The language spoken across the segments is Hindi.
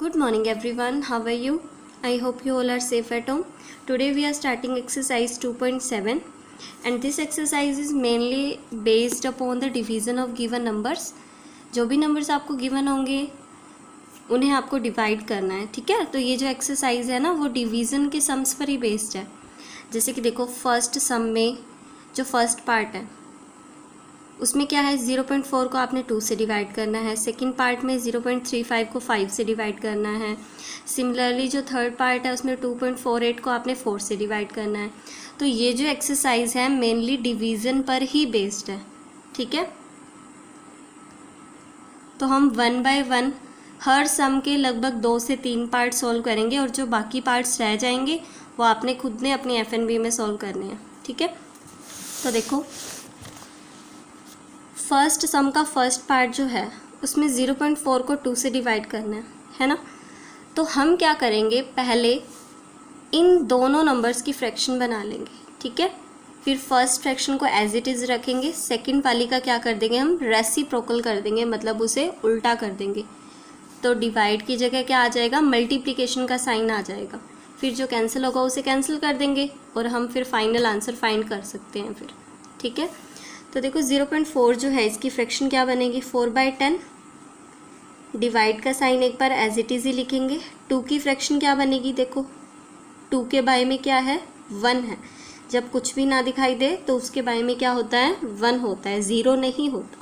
Good morning everyone, how are you? I hope you all are safe at home. Today we are starting exercise 2.7 and this exercise is mainly based upon the division of given numbers. जो भी नंबर्स आपको गिवन होंगे उन्हें आपको डिवाइड करना है, ठीक है। तो ये जो एक्सरसाइज है ना वो डिवीज़न के सम्स पर ही बेस्ड है। जैसे कि देखो फर्स्ट सम में जो फर्स्ट पार्ट है उसमें क्या है 0.4 को आपने 2 से डिवाइड करना है। सेकंड पार्ट में 0.35 को 5 से डिवाइड करना है। सिमिलरली जो थर्ड पार्ट है उसमें 2.48 को आपने 4 से डिवाइड करना है। तो ये जो एक्सरसाइज है मेनली डिवीज़न पर ही बेस्ड है, ठीक है। तो हम 1 बाय 1 हर सम के लगभग 2 से 3 पार्ट सॉल्व करेंगे और जो बाकी पार्ट्स रह जाएंगे वो आपने खुद ने अपनी FNB में सॉल्व करने हैं, ठीक है। तो देखो फर्स्ट सम का फर्स्ट पार्ट जो है उसमें 0.4 को 2 से डिवाइड करना है ना। तो हम क्या करेंगे, पहले इन दोनों नंबर्स की फ्रैक्शन बना लेंगे, ठीक है। फिर फर्स्ट फ्रैक्शन को एज इट इज़ रखेंगे, सेकंड वाली का क्या कर देंगे हम रेसिप्रोकल कर देंगे, मतलब उसे उल्टा कर देंगे। तो डिवाइड की जगह क्या आ जाएगा, मल्टीप्लिकेशन का साइन आ जाएगा। फिर जो कैंसिल होगा उसे कैंसिल कर देंगे और हम फिर फाइनल आंसर फाइंड कर सकते हैं फिर, ठीक है। तो देखो 0.4 जो है इसकी फ्रैक्शन क्या बनेगी 4/10। डिवाइड का साइन एक बार एज इट इज़ ही लिखेंगे। 2 की फ्रैक्शन क्या बनेगी, देखो 2 के बाय में क्या है 1 है। जब कुछ भी ना दिखाई दे तो उसके बाय में क्या होता है 1 होता है, 0 नहीं होता,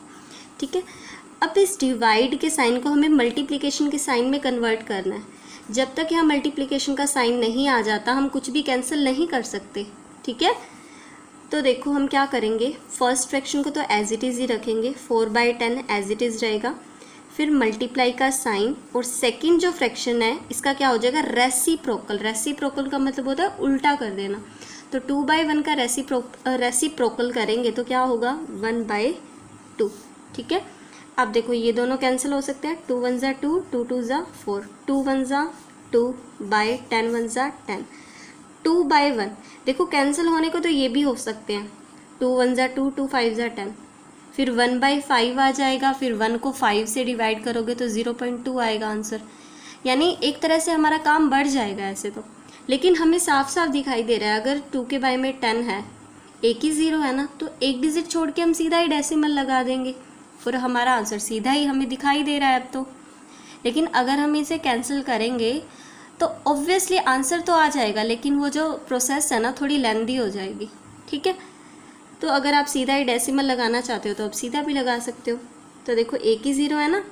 ठीक है। अब इस डिवाइड के साइन को हमें मल्टीप्लिकेशन के साइन में कन्वर्ट करना है। जब तक यहाँ मल्टीप्लिकेशन का साइन नहीं आ जाता हम कुछ भी कैंसिल नहीं कर सकते, ठीक है। तो देखो हम क्या करेंगे, फर्स्ट फ्रैक्शन को तो एज इट इज़ ही रखेंगे, 4/10 एज इट इज़ रहेगा। फिर मल्टीप्लाई का साइन और सेकंड जो फ्रैक्शन है इसका क्या हो जाएगा रेसिप्रोकल। रेसिप्रोकल का मतलब होता है उल्टा कर देना। तो 2/1 का रेसिप्रोकल करेंगे तो क्या होगा 1/2, ठीक है। अब देखो ये दोनों कैंसिल हो सकते हैं, 2 1 ज़ा 2, 2 2 ज़ा 4, 2 1 ज़ा 2/10 1 ज़ा 10, 2/1 देखो कैंसिल होने को तो ये भी हो सकते हैं, 2 1 ज़ा 2, 2 5 ज़ा 10। फिर 1/5 आ जाएगा, फिर 1 को 5 से डिवाइड करोगे तो 0.2 आएगा आंसर। यानी एक तरह से हमारा काम बढ़ जाएगा ऐसे तो, लेकिन हमें साफ साफ दिखाई दे रहा है अगर 2 के बाय में 10 है, एक ही 0 है ना, तो एक डिजिट छोड़ के हम सीधा ही डेसिमल लगा देंगे, फिर हमारा आंसर सीधा ही हमें दिखाई दे रहा है अब तो। लेकिन अगर हम इसे कैंसिल करेंगे तो ऑब्वियसली आंसर तो आ जाएगा, लेकिन वो जो प्रोसेस है ना थोड़ी लेंदी हो जाएगी, ठीक है। तो अगर आप सीधा ही डेसिमल लगाना चाहते हो तो आप सीधा भी लगा सकते हो। तो देखो एक ही 0 है ना,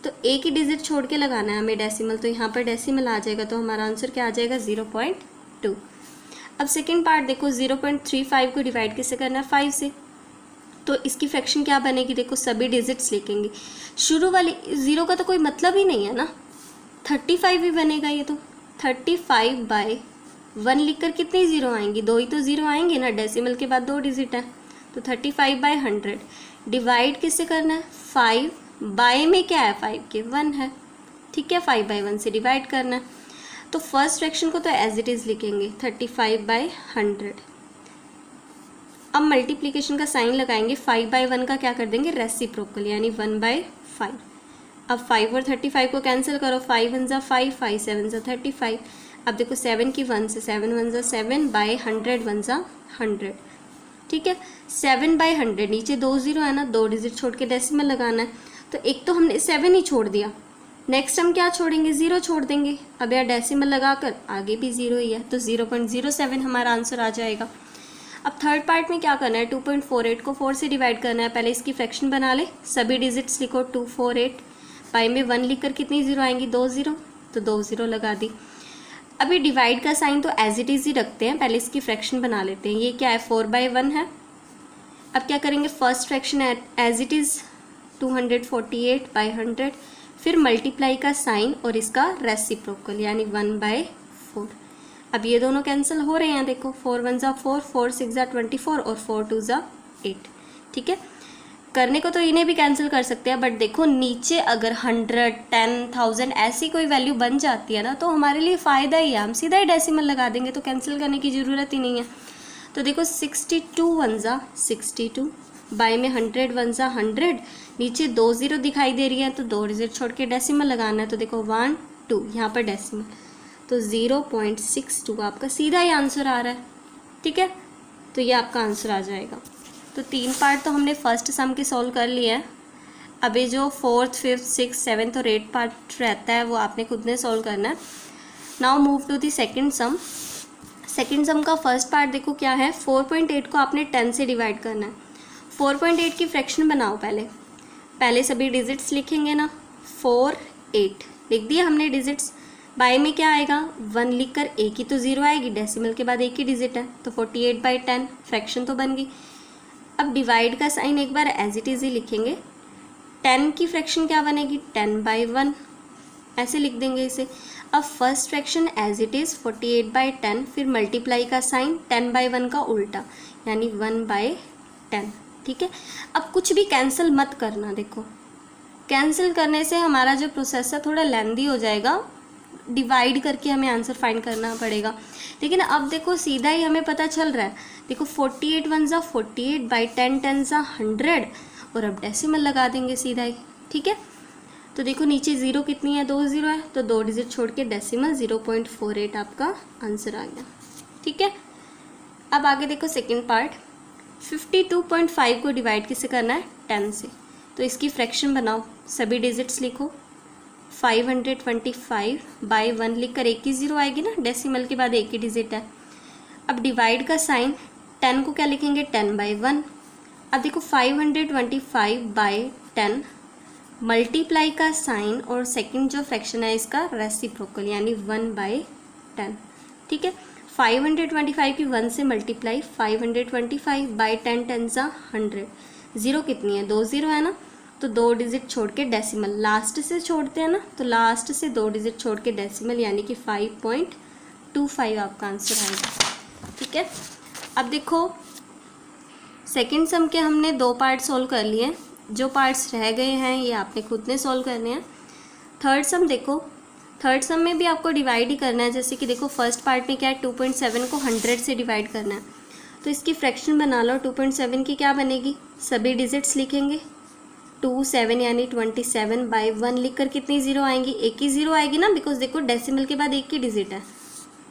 तो एक ही डिजिट छोड़ के लगाना है हमें डेसिमल, तो यहाँ पर डेसिमल आ जाएगा, तो हमारा आंसर क्या आ जाएगा 0.2। अब सेकेंड पार्ट देखो 0.35 को डिवाइड किससे करना है 5 से। तो इसकी फ्रैक्शन क्या बनेगी, देखो सभी डिजिट्स लिखेंगे। शुरू वाली 0 का तो कोई मतलब ही नहीं है ना, 35 ही बनेगा ये तो। 35/1 लिखकर कितने 0 आएंगी, 2 ही तो 0 आएंगे ना, डेसिमल के बाद 2 डिजिट है। तो 35/100 डिवाइड किससे करना है 5 बाय में क्या है 5 के 1 है, ठीक है। 5/1 से डिवाइड करना है। तो फर्स्ट फ्रैक्शन को तो एज इट इज़ लिखेंगे 35/100। अब मल्टीप्लिकेशन का साइन लगाएंगे, 5/1 का क्या कर देंगे रेसिप्रोकल, यानी 1/5। अब 5 और 35 को कैंसिल करो, 5 1 ज़ा 5, 5 7 ज़ा 35। अब देखो 7 की 1 से 7 1 ज़ा 7/100 1 ज़ा 100, ठीक है। 7/100 नीचे 2 0 है ना, 2 डिजिट छोड़ के डेसिमल लगाना है। तो एक तो हमने 7 ही छोड़ दिया, नेक्स्ट हम क्या छोड़ेंगे 0 छोड़ देंगे। अब यार डेसिमल लगाकर आगे भी 0 ही है, तो 0.07 हमारा आंसर आ जाएगा। अब थर्ड पार्ट में क्या करना है 2.48 को 4 से डिवाइड करना है। पहले इसकी फ्रैक्शन बना ले, सभी डिजिट्स लिखो, 248 पाई में 1 लिखकर कितनी 0 आएंगी 2 0, तो 2 0 लगा दी। अभी डिवाइड का साइन तो एज इट इज़ ही रखते हैं, पहले इसकी फ्रैक्शन बना लेते हैं। ये क्या है 4/1 है। अब क्या करेंगे first fraction as it is 248/100, फिर मल्टीप्लाई का साइन और इसका रेसिप्रोकल यानी 1/4। अब ये दोनों कैंसिल हो रहे हैं, देखो 4 1 ज़ा 4, 4 6 ज़ा 24 और 4 2 ज़ा 8, ठीक है। करने को तो इन्हें भी कैंसिल कर सकते हैं, बट देखो नीचे अगर 100 10,000 ऐसी कोई वैल्यू बन जाती है ना तो हमारे लिए फ़ायदा ही है, हम सीधा ही डेसिमल लगा देंगे, तो कैंसिल करने की ज़रूरत ही नहीं है। तो देखो 62 1 ज़ा 62, बाय में 100 1 ज़ा 100, नीचे 2 0 दिखाई दे रही है तो 2 डिजिट छोड़ के डेसिमल लगाना है। तो देखो 1 2, यहाँ पर डेसिमल, तो 0.62 आपका सीधा ही आंसर आ रहा है। ठीक है, तो ये आपका आंसर आ जाएगा। तो 3 पार्ट तो हमने फर्स्ट सम के सॉल्व कर लिया है। अभी जो 4th, 5th, 6th, 7th और 8th पार्ट रहता है वो आपने खुद ने सॉल्व करना है। Now move to the second sum. Second sum का फर्स्ट पार्ट देखो क्या है, 4.8 को आपने 10 से डिवाइड करना है। 4.8 की फ्रैक्शन बनाओ। पहले सभी डिजिट्स लिखेंगे ना, 4, 8 लिख दिया हमने डिजिट्स। बाय में क्या आएगा, 1 लिख कर एक ही तो 0 आएगी, डेसिमल के बाद एक ही डिजिट है, तो 48/10 फ्रैक्शन तो बन गई। अब डिवाइड का साइन एक बार एज इट इज़ ही लिखेंगे। 10 की फ्रैक्शन क्या बनेगी, 10/1 ऐसे लिख देंगे इसे। अब first fraction as it is 48/10, फिर मल्टीप्लाई का साइन 10/1 का उल्टा, यानी 1/10। ठीक है, अब कुछ भी कैंसिल मत करना। देखो कैंसिल करने से हमारा जो प्रोसेस है थोड़ा लेंदी हो जाएगा, डिवाइड करके हमें आंसर फाइंड करना पड़ेगा। लेकिन अब देखो सीधा ही हमें पता चल रहा है। देखो 48 1 ज़ा 48/10 10 ज़ा 100, और अब डेसिमल लगा देंगे सीधा ही। ठीक है, तो देखो नीचे 0 कितनी है, 2 0 है, तो 2 डिजिट छोड़ के डेसिमल 0.48 आपका आंसर आ गया। ठीक है, अब आगे देखो सेकेंड पार्ट। 52.5 को डिवाइड किससे करना है, 10 से, तो इसकी फ्रैक्शन बनाओ। सभी डिजिट्स लिखो। 525/1 लिख कर एक ही 0 आएगी ना, डेसिमल के बाद एक ही डिजिट है। अब डिवाइड का साइन 10 को क्या लिखेंगे, 10/1। अब देखो 525/10 मल्टीप्लाई का साइन और सेकंड जो फ्रैक्शन है इसका रेसिप्रोकल, यानी 1/10। ठीक है, 525 की 1 से मल्टीप्लाई, 525/10 10 ज़ा 100। 0 कितनी है, 2 0 है ना, तो 2 डिजिट छोड़ के डेसिमल लास्ट से छोड़ते हैं ना, तो लास्ट से 2 डिजिट छोड़ के डेसिमल, यानी कि 5.25 आपका आंसर आएगा। ठीक है, अब देखो सेकेंड सम के हमने 2 पार्ट सोल्व कर लिए। जो पार्ट्स रह गए हैं ये आपने खुद ने सॉल्व करने हैं। थर्ड सम देखो, थर्ड सम में भी आपको डिवाइड ही करना है। जैसे कि देखो फर्स्ट पार्ट में क्या है, 2.7 को 100 से डिवाइड करना है, तो इसकी फ्रैक्शन बना लो। 2.7 की क्या बनेगी, सभी डिजिट्स लिखेंगे। 2 7 यानी 27/1 लिख कर कितनी 0 आएंगी, एक ही 0 आएगी ना, बिकॉज देखो डेसिमल के बाद एक ही डिजिट है,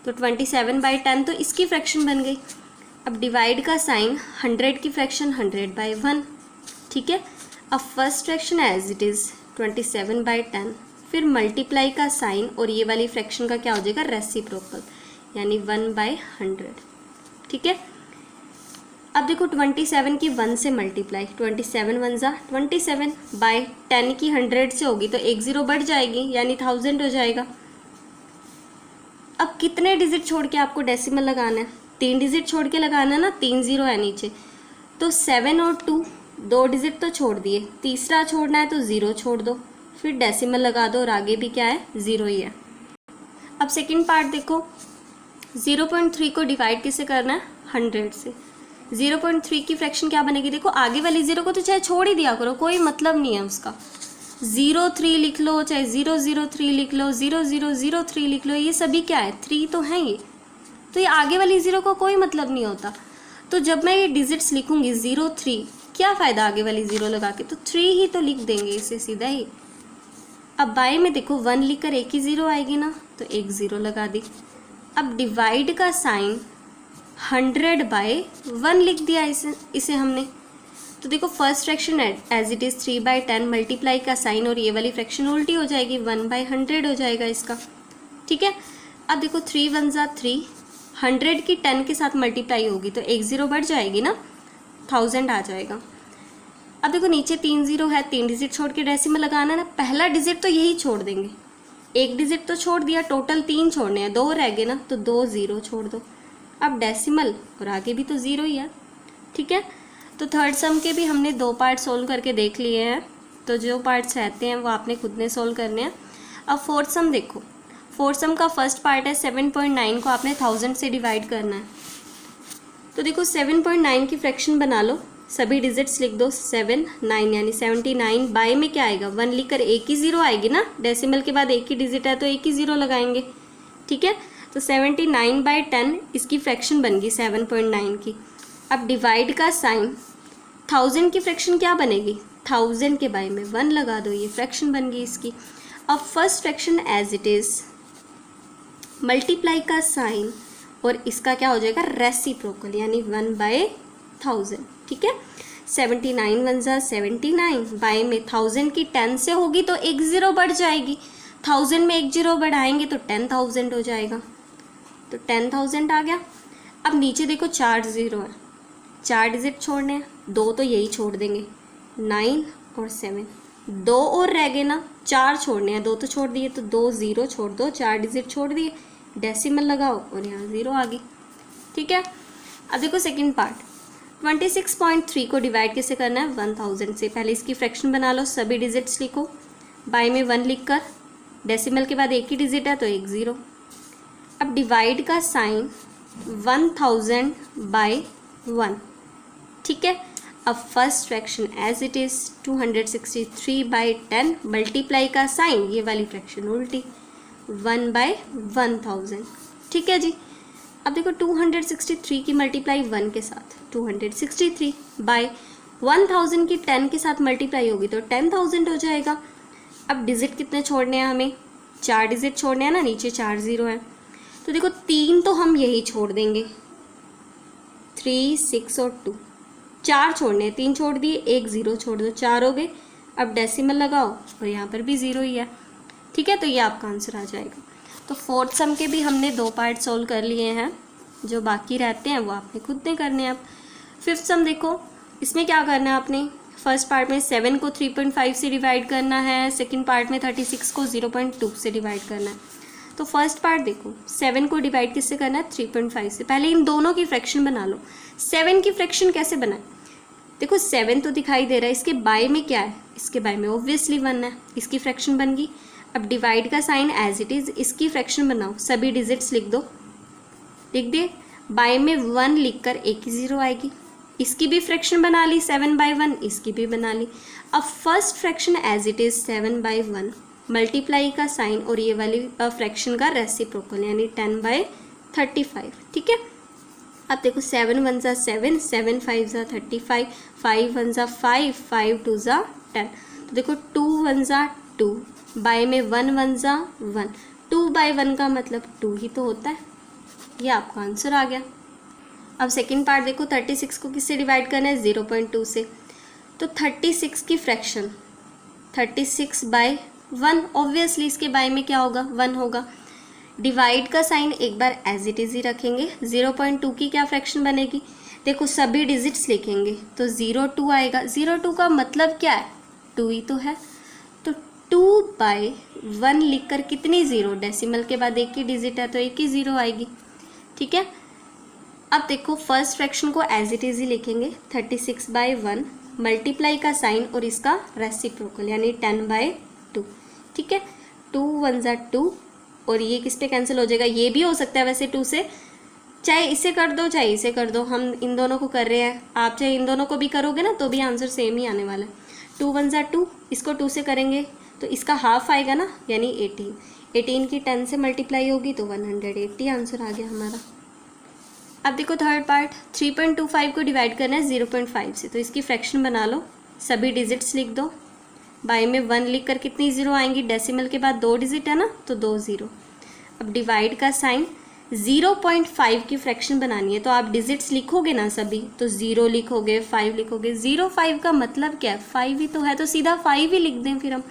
तो 27/10 तो इसकी फ्रैक्शन बन गई। अब डिवाइड का साइन 100 की फ्रैक्शन 100/1। ठीक है, अब first fraction as it is 27/10, फिर मल्टीप्लाई का साइन और ये वाली फ्रैक्शन का क्या हो जाएगा, रेसिप्रोकल, यानी 1/100। ठीक है, अब देखो 27 की 1 से मल्टीप्लाई, 27 1 ज़ा 27/10 की 100 से होगी, तो एक 0 बढ़ जाएगी, यानी 1000 हो जाएगा। अब कितने डिजिट छोड़ के आपको डेसिमल लगाना है, 3 डिजिट छोड़ के लगाना है ना, 3 0 है नीचे, तो 7 और 2 2 डिजिट तो छोड़ दिए, तीसरा छोड़ना है तो 0 छोड़ दो, फिर डेसिमल लगा दो, और आगे भी क्या है, 0 ही है। अब सेकंड पार्ट देखो, 0.3 को डिवाइड किससे करना है, 100 से। 0.3 की फ्रैक्शन क्या बनेगी, देखो आगे वाली 0 को तो चाहे छोड़ ही दिया करो, कोई मतलब नहीं है उसका। 0.3 लिख लो, चाहे 0.03 लिख लो, 0.003 लिख लो, ये सभी क्या है, 3 तो हैं ये, तो ये आगे वाली 0 को कोई मतलब नहीं होता। तो जब मैं ये डिजिट्स लिखूंगी 0.3, क्या फ़ायदा आगे वाली 0 लगा के, तो 3 ही तो लिख देंगे इसे सीधा ही। अब बाय में देखो 1 लिख कर एक ही 0 आएगी ना, तो एक 0 लगा दी। अब डिवाइड का साइन 100/1 लिख दिया इसे हमने, तो देखो first fraction as it is 3/10 multiply का साइन और ये वाली फ्रैक्शन उल्टी हो जाएगी, 1/100 हो जाएगा इसका। ठीक है, अब देखो 3 1 ज़ा 3, 100 की 10 के साथ मल्टीप्लाई होगी, तो एक 0 बढ़ जाएगी ना, 1000 आ जाएगा। अब देखो नीचे 3 0 है, 3 डिजिट छोड़ के डेसिमल लगाना ना, पहला डिजिट तो यही छोड़ देंगे, एक डिजिट तो छोड़ दिया, टोटल 3 छोड़ने हैं, 2 रह गए ना, तो 2 0 छोड़ दो। अब डेसिमल और आगे भी तो 0 ही है। ठीक है, तो थर्ड सम के भी हमने 2 पार्ट सोल्व करके देख लिए हैं, तो जो पार्ट्स रहते हैं वो आपने खुद ने सोल्व करने हैं। अब फोर्थ सम देखो, फोर्थ सम का फर्स्ट पार्ट है 7.9 को आपने 1000 से डिवाइड करना है, तो देखो 7.9 की फ्रैक्शन बना लो, सभी डिजिट्स लिख दो। 7 9 यानी 79, बाय में क्या आएगा, 1 लिख कर एक ही 0 आएगी ना, डेसिमल के बाद एक ही डिजिट है तो एक ही 0 लगाएंगे। ठीक है, तो 79/10 इसकी फ्रैक्शन बन गई 7.9 की। अब डिवाइड का साइन, 1000 की फ्रैक्शन क्या बनेगी, 1000 के बाय में 1 लगा दो, ये फ्रैक्शन बन गई इसकी। अब first fraction as it is, multiply का साइन और इसका क्या हो जाएगा रेसिप्रोकल, यानी 1/1000। ठीक है, 79 1 ज़ा 79, बाय में 1000 की 10 से होगी तो एक ज़ीरो बढ़ जाएगी, 1000 में एक ज़ीरो बढ़ाएंगे तो 10,000 हो जाएगा, तो 10,000 आ गया। अब नीचे देखो 4 ज़ीरो है, 4 डिजिट छोड़ने हैं, 2 तो यही छोड़ देंगे, 9 और 7, 2 और रह गए ना, 4 छोड़ने हैं, 2 तो छोड़ दिए, तो 2 ज़ीरो छोड़ दो, 4 डिजिट छोड़ दिए, डेसिमल लगाओ और यहाँ ज़ीरो आ गई। ठीक है, अब देखो सेकंड पार्ट, 26.3 को डिवाइड कैसे करना है 1000 से। पहले इसकी फ्रैक्शन बना लो, सभी डिजिट्स लिखो, बाय में 1 लिख कर, डेसिमल के बाद एक ही डिजिट है तो एक ज़ीरो। अब डिवाइड का साइन 1000 बाय 1। ठीक है, अब first fraction as it is 263/10, multiply का साइन ये वाली फ्रैक्शन उल्टी 1/1000। ठीक है जी, अब देखो 263 की मल्टीप्लाई 1 के साथ 263 बाय 1000 की 10 के साथ मल्टीप्लाई होगी तो 10,000 हो जाएगा। अब डिजिट कितने छोड़ने हैं हमें, 4 डिजिट छोड़ने हैं ना, नीचे 4 ज़ीरो है, तो देखो 3 तो हम यही छोड़ देंगे, 3 6 और 2, 4 छोड़ने हैं, 3 छोड़ दिए, एक ज़ीरो छोड़ दो, 4 हो गए। अब डेसिमल लगाओ और यहाँ पर भी ज़ीरो ही है। ठीक है, तो ये आपका आंसर आ जाएगा। तो फोर्थ सम के भी हमने 2 पार्ट सोल्व कर लिए हैं, जो बाकी रहते हैं वो आपने खुद ने करने हैं। अब फिफ्थ सम देखो, इसमें क्या करना है आपने, फर्स्ट पार्ट में 7 को 3.5 से डिवाइड करना है, सेकंड पार्ट में 36 को 0.2 से डिवाइड करना है। तो फर्स्ट पार्ट देखो, 7 को डिवाइड किससे करना है 3.5 से। पहले इन दोनों की फ्रैक्शन बना लो। 7 की फ्रैक्शन कैसे बनाए, देखो 7 तो दिखाई दे रहा है, इसके बाय में क्या है, इसके बाय में ऑब्वियसली 1 है, इसकी फ्रैक्शन बन गई। अब डिवाइड का साइन एज इट इज़, इसकी फ्रैक्शन बनाओ, सभी डिजिट्स लिख दो, लिख दिए, बाय में 1 लिखकर एक ही ज़ीरो आएगी, इसकी भी फ्रैक्शन बना ली 7/1, इसकी भी बना ली। अब first fraction as it is 7/1, multiply का साइन और ये वाली फ्रैक्शन का रेसिप्रोकल यानी 10/35। ठीक है, अब देखो 7 1 ज़ा 7, 7 5 ज़ा 35, 5 1 ज़ा 5, 5 2 ज़ा 10, तो देखो 2 1 ज़ा 2, बाय में 1 1 ज़ा 1, 2/1 का मतलब 2 ही तो होता है, ये आपका आंसर आ गया। अब सेकंड पार्ट देखो, 36 को किससे डिवाइड करना है 0.2 से, तो 36 की फ्रैक्शन 36/1, ऑब्वियसली इसके बाय में क्या होगा 1 होगा। डिवाइड का साइन एक बार एज इट इज़ ही रखेंगे, 0.2 की क्या फ्रैक्शन बनेगी, देखो सभी डिजिट्स लिखेंगे तो 02 आएगा, 02 का मतलब क्या है 2 ही तो है, तो 2/1 लिखकर कितनी ज़ीरो, डेसिमल के बाद एक ही डिजिट है तो एक ही ज़ीरो आएगी। ठीक है, अब देखो फर्स्ट फ्रैक्शन को एज इट इज़ ही लिखेंगे, 36/1, मल्टीप्लाई का साइन और इसका रेसिप्रोकल यानी 10/2। ठीक है, 2 1 ज़ा 2 और ये किस पे कैंसिल हो जाएगा, ये भी हो सकता है वैसे 2 से, चाहे इसे कर दो चाहे इसे कर दो, हम इन दोनों को कर रहे हैं, आप चाहे इन दोनों को भी करोगे ना तो भी आंसर सेम ही आने वाला है। 2 1 ज़ा 2, इसको 2 से करेंगे तो इसका हाफ आएगा ना, यानी 18, 18 की 10 से मल्टीप्लाई होगी तो 180 आंसर आ गया हमारा। अब देखो थर्ड पार्ट, 3.25 को डिवाइड करना है 0.5 से, तो इसकी फ्रैक्शन बना लो, सभी डिजिट्स लिख दो, बाय में 1 लिख कर कितनी ज़ीरो आएंगी, डेसिमल के बाद 2 डिजिट है ना तो 2 ज़ीरो। अब डिवाइड का साइन 0.5 की फ्रैक्शन बनानी है, तो आप डिजिट्स लिखोगे ना सभी, तो 0 लिखोगे 5 लिखोगे, 0.5 का मतलब क्या है 5 ही तो है, तो सीधा 5 ही लिख दें फिर हम,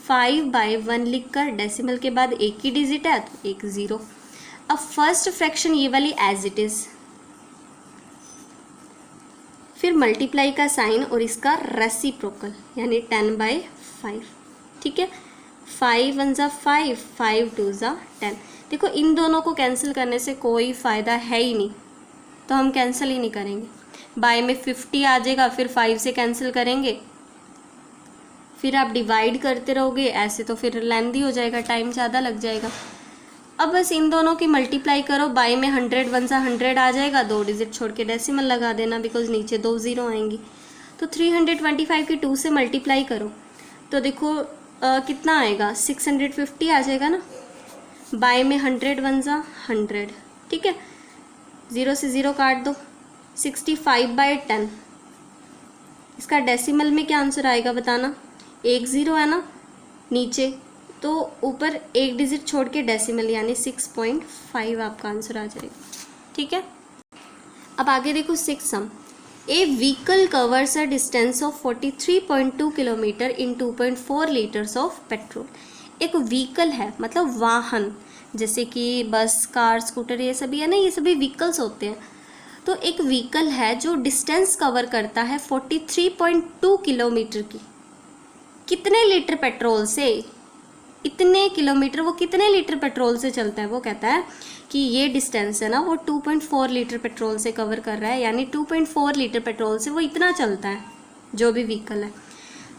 5/1 लिख कर डेसिमल के बाद एक ही डिजिट है तो एक ज़ीरो। अब फर्स्ट फ्रैक्शन ये वाली एज इट इज़, फिर मल्टीप्लाई का साइन और इसका रेसिप्रोकल यानी 10/5। ठीक है, 5 1 ज़ा 5, 5 2 ज़ा 10, देखो इन दोनों को कैंसिल करने से कोई फ़ायदा है ही नहीं, तो हम कैंसिल ही नहीं करेंगे, बाय में 50 आ जाएगा, फिर 5 से कैंसिल करेंगे, फिर आप डिवाइड करते रहोगे, ऐसे तो फिर लेंथी हो जाएगा, टाइम ज़्यादा लग जाएगा। अब बस इन दोनों की मल्टीप्लाई करो, बाय में 100 1 सा 100 आ जाएगा, 2 डिजिट छोड़ के डेसिमल लगा देना बिकॉज नीचे 2 ज़ीरो आएंगी। तो 325 की 2 से मल्टीप्लाई करो तो देखो कितना आएगा 650 आ जाएगा ना, बाय में 100 1 सा 100, ठीक है, 0 से 0 काट दो, 65/10, इसका डेसिमल में क्या आंसर आएगा बताना, 1 ज़ीरो है ना नीचे, तो ऊपर एक डिजिट छोड़ के डेसिमल यानी 6.5 आपका आंसर आ जाएगा। ठीक है, अब आगे देखो 6 sum. A vehicle covers a distance of 43.2 kilometre in 2.4 litres of petrol. एक व्हीकल है मतलब वाहन, जैसे कि बस, कार, स्कूटर, ये सभी है ना, ये सभी व्हीकल्स होते हैं। तो एक व्हीकल है जो डिस्टेंस कवर करता है 43.2 किलोमीटर की, कितने लीटर पेट्रोल से, इतने किलोमीटर वो कितने लीटर पेट्रोल से चलता है। वो कहता है कि ये डिस्टेंस है ना वो 2.4 लीटर पेट्रोल से कवर कर रहा है, यानी 2.4 लीटर पेट्रोल से वो इतना चलता है जो भी व्हीकल है।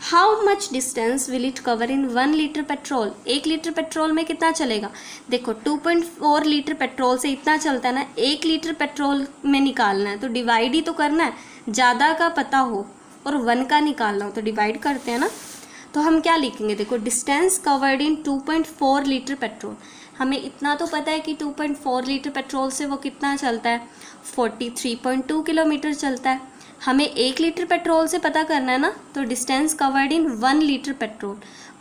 How much distance will it cover in 1 litre petrol. 1 litre petrol में कितना चलेगा। देखो 2.4 लीटर पेट्रोल से इतना चलता है ना, 1 लीटर पेट्रोल में निकालना है तो डिवाइड ही तो करना है, ज़्यादा का पता हो और 1 का निकालना हो तो डिवाइड करते हैं ना। तो हम क्या लिखेंगे, देखो distance covered in 2.4 litre petrol, हमें इतना तो पता है कि 2.4 लीटर पेट्रोल से वो कितना चलता है, 43.2 किलोमीटर चलता है। हमें 1 लीटर पेट्रोल से पता करना है ना, तो distance covered in 1 litre petrol,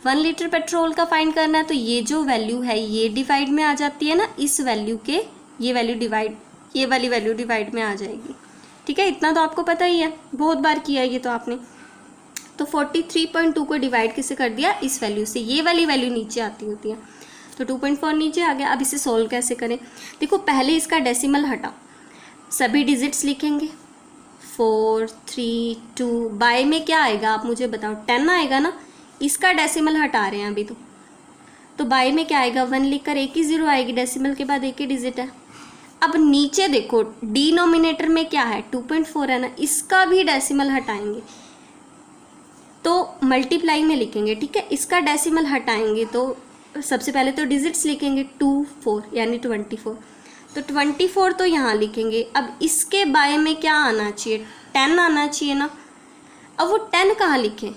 1 litre petrol का फाइंड करना है। तो ये जो वैल्यू है ये डिवाइड में आ जाती है ना, इस वैल्यू के ये वैल्यू डिवाइड, ये वाली वैल्यू डिवाइड में आ जाएगी। ठीक है, इतना तो आपको पता ही है, बहुत बार किया है ये तो आपने। तो 43.2 को डिवाइड किससे कर दिया, इस वैल्यू से, ये वाली वैल्यू नीचे आती होती है। तो 2.4 नीचे आ गया। अब इसे सोल्व कैसे करें, देखो पहले इसका डेसिमल हटाओ, सभी डिजिट्स लिखेंगे 4 3 2, बाय में क्या आएगा आप मुझे बताओ, 10 आएगा ना, इसका डेसिमल हटा रहे हैं अभी तो बाय में क्या आएगा, 1 लिखकर एक ही जीरो आएगी, डेसिमल के बाद एक ही डिजिट है। अब नीचे देखो डिनोमिनेटर में क्या है, 2.4 है ना, इसका भी डेसिमल हटाएंगे तो मल्टीप्लाई में लिखेंगे। ठीक है, इसका डेसिमल हटाएंगे तो सबसे पहले तो डिजिट्स लिखेंगे 2 4 यानी 24, तो 24 तो यहाँ लिखेंगे। अब इसके बाय में क्या आना चाहिए, 10 आना चाहिए ना। अब वो 10 कहाँ लिखें,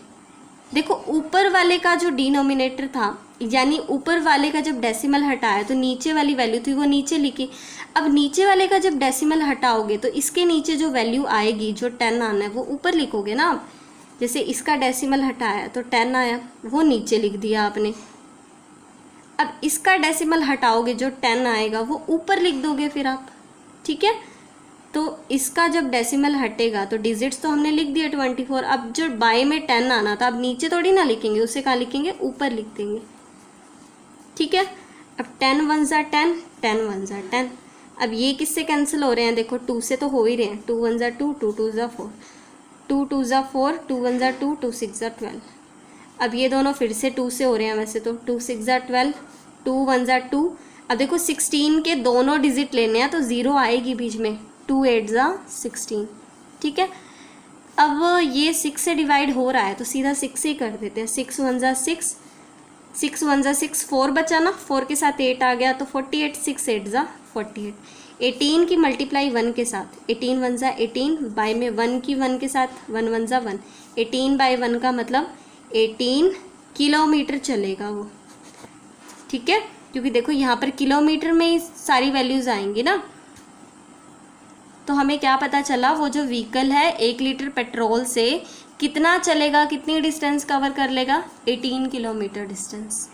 देखो ऊपर वाले का जो डिनोमिनेटर था, यानी ऊपर वाले का जब डेसिमल हटाया तो नीचे वाली वैल्यू थी वो नीचे लिखी। अब नीचे वाले का जब डेसिमल हटाओगे तो इसके नीचे जो वैल्यू आएगी, जो 10 आना है, वो ऊपर लिखोगे ना आप। जैसे इसका डेसिमल हटाया तो 10 आया, वो नीचे लिख दिया आपने। अब इसका डेसिमल हटाओगे, जो 10 आएगा वो ऊपर लिख दोगे फिर आप। ठीक है, तो इसका जब डेसिमल हटेगा तो डिजिट्स तो हमने लिख दिया 24। अब जो बाय में 10 आना था, अब नीचे थोड़ी ना लिखेंगे, उसे कहाँ लिखेंगे, ऊपर लिख देंगे। ठीक है, अब 10 1 ज़ा 10, 10 1 ज़ा 10। अब ये किससे कैंसिल हो रहे हैं, देखो 2 से तो हो ही रहे हैं, 2 1 ज़ा 2, 2 2 ज़ा 4, 2 2 ज़ा 4, 2 1 ज़ा 2, 2 6 ज़ा 12। अब ये दोनों फिर से 2 से हो रहे हैं वैसे तो, 2 6 ज़ा 12, 2 1 ज़ा 2। अब देखो 16 के दोनों डिजिट लेने हैं तो 0 आएगी बीच में, 2 8 ज़ा 16। ठीक है, अब ये 6 से डिवाइड हो रहा है तो सीधा 6 से ही कर देते हैं, 6 1 ज़ा 6, 6 1 ज़ा 6, 4 बचा ना, 4 के साथ 8 आ गया तो 48, 6 8 ज़ा 48। 18 की मल्टीप्लाई 1 के साथ, 18 1 ज़ा 18, बाय में 1 की 1 के साथ, 1 1 ज़ा 1, 18 बाय 1 का मतलब 18 किलोमीटर चलेगा वो। ठीक है, क्योंकि देखो यहाँ पर किलोमीटर में ही सारी वैल्यूज़ आएंगी ना। तो हमें क्या पता चला, वो जो व्हीकल है 1 लीटर पेट्रोल से कितना चलेगा, कितनी डिस्टेंस कवर कर लेगा, 18 किलोमीटर डिस्टेंस।